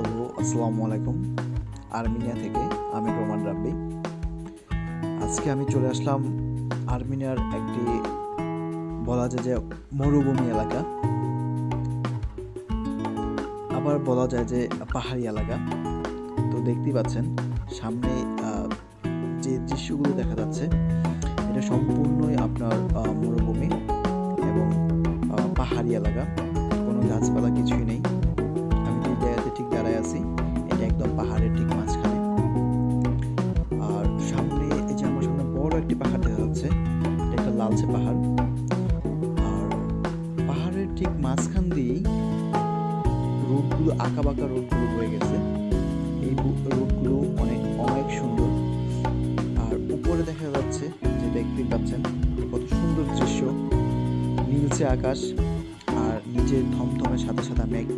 Hello, আসসালামু আলাইকুম। Armenia থেকে আমি রোমান রাব্বি। আজকে আমি চলে আসলাম আর্মেনিয়ার একটি বলা যায় যে মরুভূমি এলাকা, আবার বলা যায় যে পাহাড়ি এলাকা। তো দেখতেই পাচ্ছেন সামনে যে দৃশ্যগুলো দেখা যাচ্ছে এটা সম্পূর্ণই আপনার মরুভূমি এবং পাহাড়ি এলাকা। কোনো গাছপালা কিছুই নেই। আমি যে জায়গাতে ঠিক দাঁড়ায় আছি এটা একদম পাহাড়ের ঠিক মাঝখানে। আর সামনে এই যে আমার সামনে বড় একটি পাহাড় দেখা যাচ্ছে, এটা একটা লালচে পাহাড়। আর পাহাড়ের ঠিক মাঝখান দিয়েই রোডগুলো, আঁকা বাঁকা রোডগুলো বয়ে গেছে। এই রোডগুলো অনেক অনেক সুন্দর। আর উপরে দেখা যাচ্ছে যে দেখতেই পাচ্ছেন কত সুন্দর দৃশ্য, নীলচে আকাশ আর নিচে থমথমে সাদা সাদা মেঘ।